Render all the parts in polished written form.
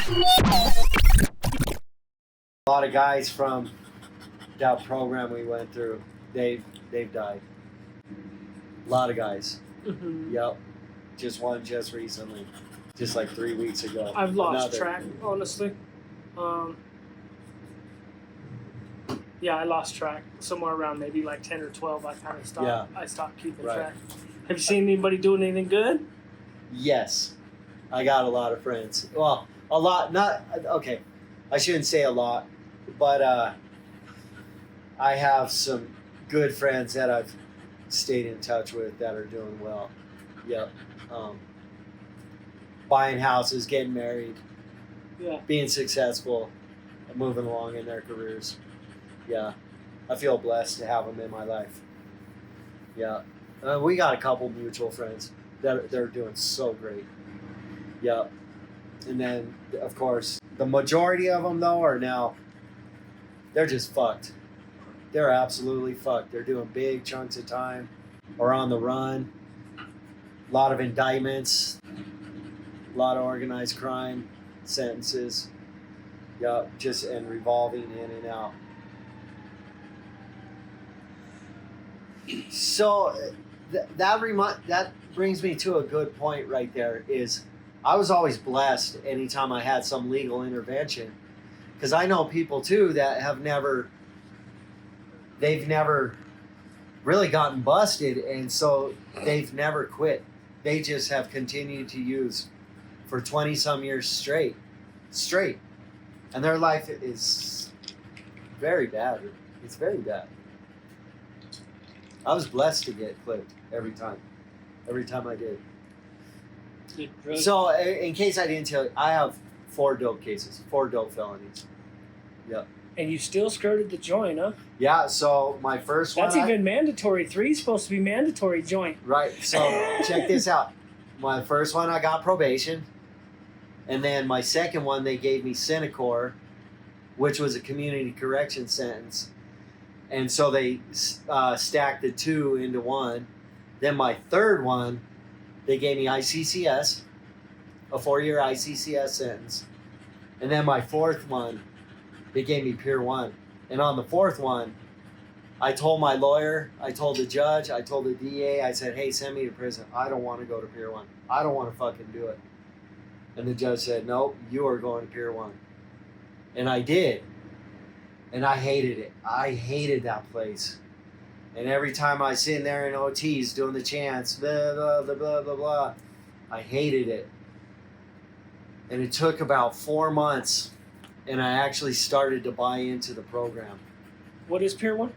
A lot of guys from that program we went through, they've died. A lot of guys. Mm-hmm. Yep. Just one just recently. Just like 3 weeks ago. I've lost track, honestly. Yeah, I lost track. Somewhere around maybe like 10 or 12, I kind of stopped. Yeah. I stopped keeping Right. track. Have you seen anybody doing anything good? Yes. I got a lot of friends. Well, a lot, not, okay. I shouldn't say a lot, but I have some good friends that I've stayed in touch with that are doing well. Yep. Buying houses, getting married, Yeah. being successful, moving along in their careers. Yeah. I feel blessed to have them in my life. Yeah. We got a couple mutual friends that they're doing so great. Yeah. And then, of course, the majority of them, though, are now, they're just fucked. They're absolutely fucked. They're doing big chunks of time or on the run. A lot of indictments, a lot of organized crime sentences. Yeah, just and revolving in and out. So that brings me to a good point right there. Is I was always blessed anytime I had some legal intervention, because I know people too that they've never really gotten busted, and so they've never quit. They just have continued to use for 20 some years straight, and their life is very bad. It's very bad. I was blessed to get clipped every time I did. So, in case I didn't tell you, I have 4 dope cases, 4 dope felonies. Yep. And you still skirted the joint, huh? Yeah, so my first one... That's even mandatory. 3 is supposed to be mandatory joint. Right, so check this out. My first one, I got probation. And then my second one, they gave me Senecor, which was a community correction sentence. And so they stacked the 2 into 1. Then my third one, they gave me ICCS, a 4-year ICCS sentence. And then my fourth one, they gave me Pier 1. And on the fourth one, I told my lawyer, I told the judge, I told the DA, I said, hey, send me to prison. I don't want to go to Pier 1. I don't want to fucking do it. And the judge said, nope, you are going to Pier 1. And I did. And I hated it. I hated that place. And every time I sit in there in OTs doing the chants, blah, blah, blah, blah, blah, blah, I hated it. And it took about 4 months, and I actually started to buy into the program. What is Pier 1?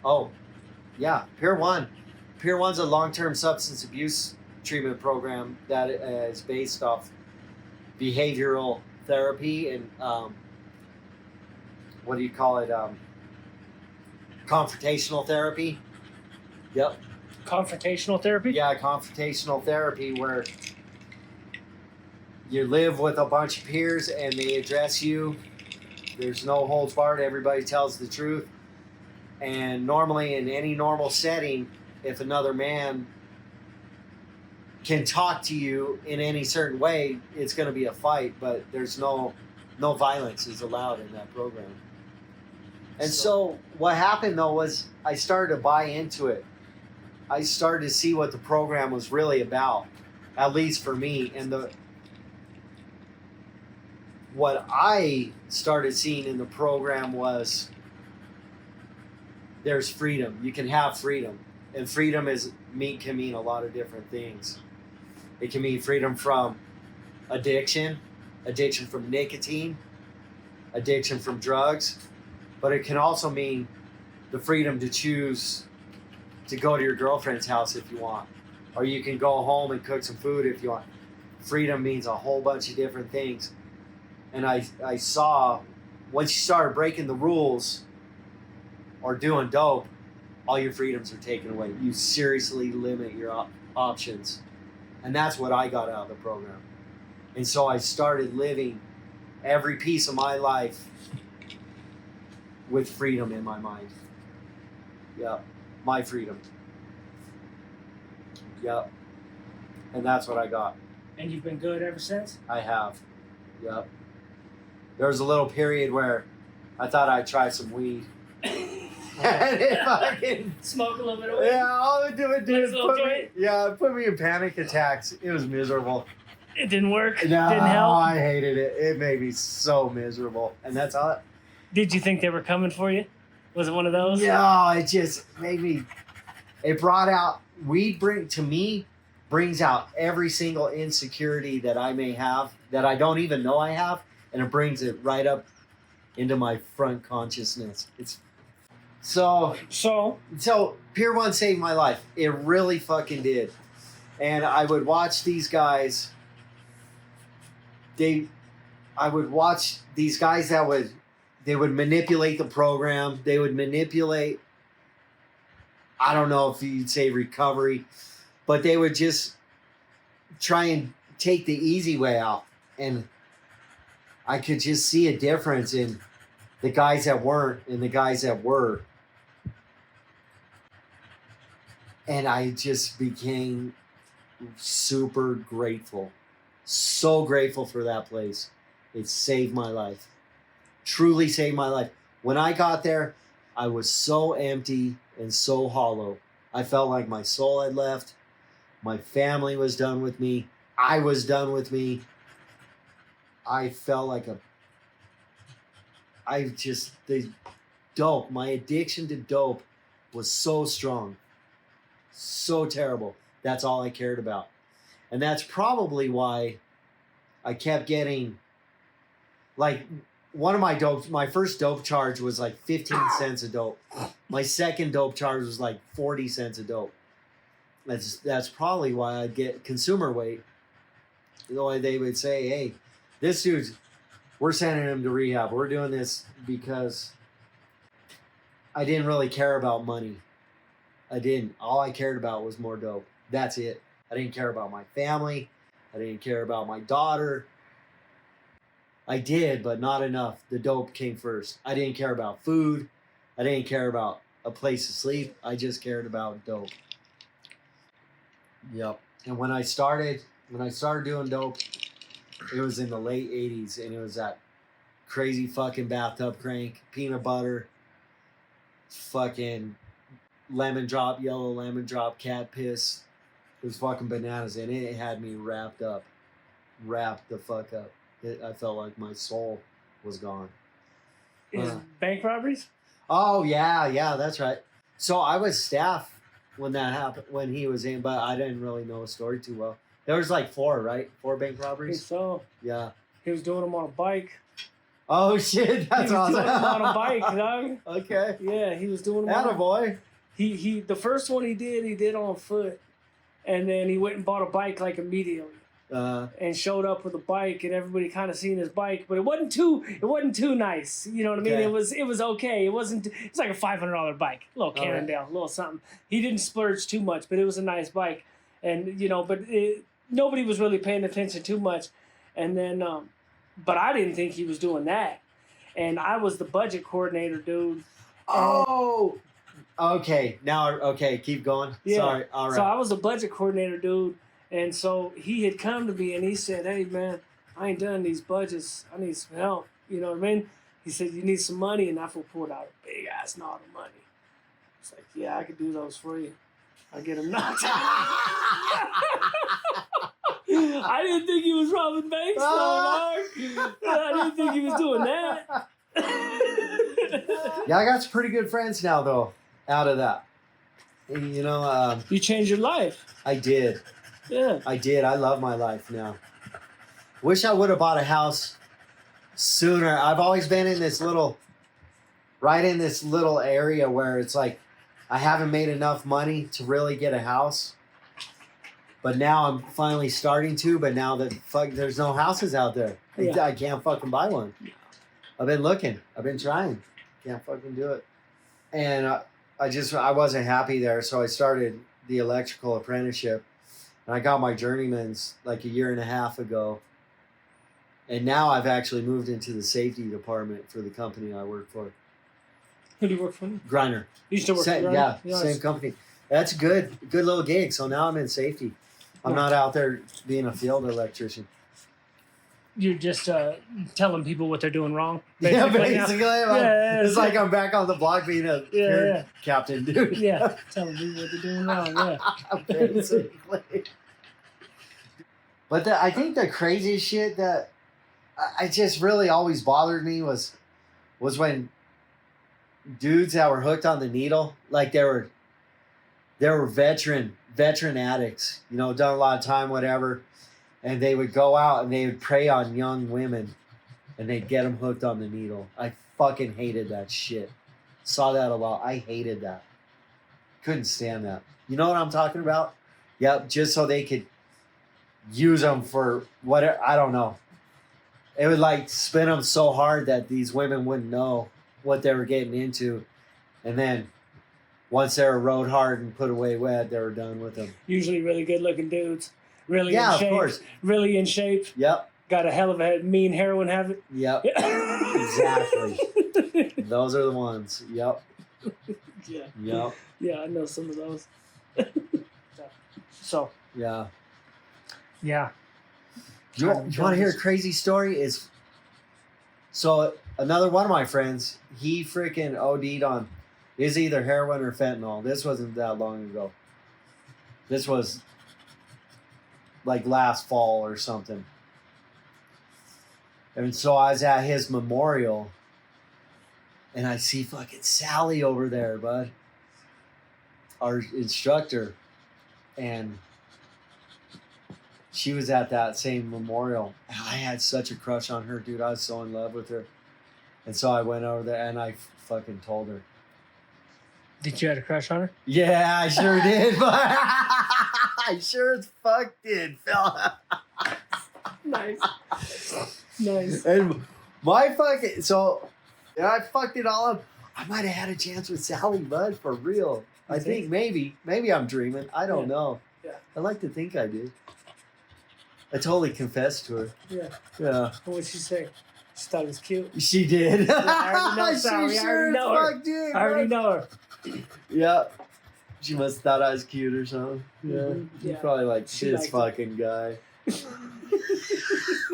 Oh, yeah, Pier 1. Pier 1's a long-term substance abuse treatment program that is based off behavioral therapy and what do you call it? Confrontational therapy. Yep. Confrontational therapy? Yeah, confrontational therapy where you live with a bunch of peers and they address you. There's no holds barred. Everybody tells the truth. And normally in any normal setting, if another man can talk to you in any certain way, it's going to be a fight, but there's no violence is allowed in that program. And so what happened though was I started to buy into it. I started to see what the program was really about, at least for me. And what I started seeing in the program was there's freedom. You can have freedom. And freedom can mean a lot of different things. It can mean freedom from addiction from nicotine, addiction from drugs, but it can also mean the freedom to choose to go to your girlfriend's house if you want, or you can go home and cook some food if you want. Freedom means a whole bunch of different things. And I saw once you started breaking the rules or doing dope, all your freedoms are taken away. You seriously limit your options. And that's what I got out of the program. And so I started living every piece of my life with freedom in my mind. Yeah, my freedom. Yep. And that's what I got. And you've been good ever since? I have. Yep. there was a little period where I thought I'd try some weed. And it fucking Smoke a little bit of weed. yeah, all it did Nice little put me in panic attacks. It was miserable. It didn't work. No, Didn't help. I hated it. It made me so miserable, and that's all. Did you think they were coming for you? Was it one of those? No, it just made me. It brought out weed. Brings out every single insecurity that I may have that I don't even know I have, and it brings it right up into my front consciousness. It's so Pier 1 saved my life. It really fucking did. And I would watch these guys. I would watch these guys that would manipulate the program. They would manipulate, I don't know if you'd say recovery, but they would just try and take the easy way out. And I could just see a difference in the guys that weren't and the guys that were. And I just became super grateful. So grateful for that place. It saved my life. Truly saved my life. When I got there, I was so empty and so hollow. I felt like my soul had left. My family was done with me. I was done with me. I felt like the dope, my addiction to dope was so strong. So terrible. That's all I cared about. And that's probably why I kept getting, like, one of my first dope charge was like 15 cents a dope. My second dope charge was like 40 cents a dope. That's probably why I'd get consumer weight. You know, they would say, hey, this dude's, we're sending him to rehab. We're doing this because I didn't really care about money. I didn't. All I cared about was more dope. That's it. I didn't care about my family. I didn't care about my daughter. I did, but not enough. The dope came first. I didn't care about food. I didn't care about a place to sleep. I just cared about dope. Yep. And when I started doing dope, it was in the late 80s, and it was that crazy fucking bathtub crank, peanut butter, fucking yellow lemon drop, cat piss. It was fucking bananas, and it had me wrapped the fuck up. I felt like my soul was gone. Bank robberies? Oh yeah, that's right. So I was staff when that happened, when he was in, but I didn't really know the story too well. There was like 4, right? 4 bank robberies? I think so. Yeah. He was doing them on a bike. Oh shit, that's awesome. He was doing them on a bike, dog. Okay. Yeah, he was doing them Attaboy. He the first one he did on foot. And then he went and bought a bike like immediately. And showed up with a bike, and everybody kind of seen his bike, but it wasn't too nice. You know what I mean? Okay. It was okay. It's like a $500 bike, a little Cannondale, a little something. He didn't splurge too much, but it was a nice bike, and nobody was really paying attention too much. And then, but I didn't think he was doing that, and I was the budget coordinator, dude. Oh. Okay. Keep going. Yeah. Sorry. All right. So I was the budget coordinator, dude. And so he had come to me and he said, hey, man, I ain't done these budgets. I need some help. You know what I mean? He said, you need some money. And I pulled out a big ass knot of money. It's like, yeah, I could do those for you. I get them knocked out. I didn't think he was robbing banks, though, dog. I didn't think he was doing that. Yeah, I got some pretty good friends now, though, out of that. You know, you changed your life. I did. Yeah. I did. I love my life now. Wish I would have bought a house sooner. I've always been in this little area where it's like I haven't made enough money to really get a house. But now I'm finally starting to, but now there's no houses out there. Yeah. I can't fucking buy one. I've been looking. I've been trying. Can't fucking do it. And I wasn't happy there, so I started the electrical apprenticeship. And I got my journeyman's like 1.5 years ago. And now I've actually moved into the safety department for the company I work for. Who do you work for? Griner. You still work for Griner? Yeah, Yes. Same company. That's a good little gig. So now I'm in safety. I'm not out there being a field electrician. you're just telling people what they're doing wrong. Yeah, Basically now. basically. It's like I'm back on the block being a captain, dude. Yeah, telling people what they're doing wrong. Yeah, basically. But I think the craziest shit that I just really always bothered me was when dudes that were hooked on the needle, like they were veteran addicts, you know, done a lot of time, whatever, and they would go out and they would prey on young women, and they'd get them hooked on the needle. I fucking hated that shit. Saw that a lot. I hated that. Couldn't stand that. You know what I'm talking about? Yep, just so they could use them for whatever. I don't know. It would like spin them so hard that these women wouldn't know what they were getting into, and then once they were rode hard and put away wet, they were done with them. Usually really good looking dudes. Really in shape. Of course. Really in shape. Yep. Got a hell of a mean heroin habit. Yep. Exactly. Those are the ones. Yep. Yeah. Yep. Yeah, I know some of those. So. Yeah. Yeah. You want to hear a crazy story? So another one of my friends, he freaking OD'd on is either heroin or fentanyl. This wasn't that long ago. This was like last fall or something. And so I was at his memorial, and I see fucking Sally over there, bud. Our instructor. And she was at that same memorial. And I had such a crush on her, dude. I was so in love with her. And so I went over there and I fucking told her. Did you have a crush on her? Yeah, I sure did. But I sure as fuck did, fella. Nice. Nice. And my fucking... So, yeah, I fucked it all up. I might have had a chance with Sally, bud, for real. I think maybe. Maybe I'm dreaming. I don't know. Yeah. I like to think I did. I totally confessed to her. Yeah. Yeah. What would she say? She thought it was cute. She did. Yeah, I already know Sally. She I sure already as know her. fuck did. I already know her. Yeah. She must have thought I was cute or something. Yeah. Mhm. She's Yeah. probably like, She this liked fucking guy.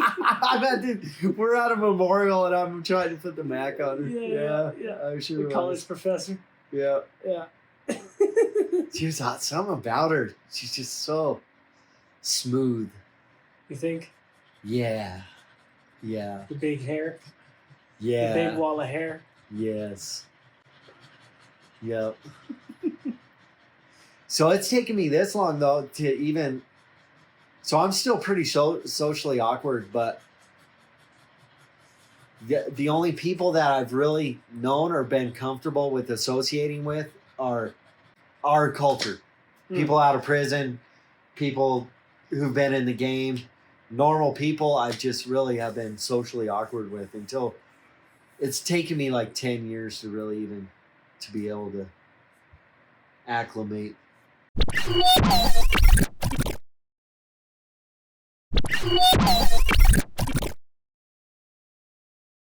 I bet, dude, we're at a memorial and I'm trying to put the Mac on her. Yeah. I'm sure. The college professor. Yeah. Yeah. She was hot. Something about her. She's just so smooth. You think? Yeah. Yeah. The big hair. Yeah. The big wall of hair. Yes. Yep. So it's taken me this long though to even. So I'm still pretty socially awkward, but the only people that I've really known or been comfortable with associating with are our culture. People out of prison, people who've been in the game, normal people I just really have been socially awkward with until it's taken me like 10 years to really even to be able to acclimate.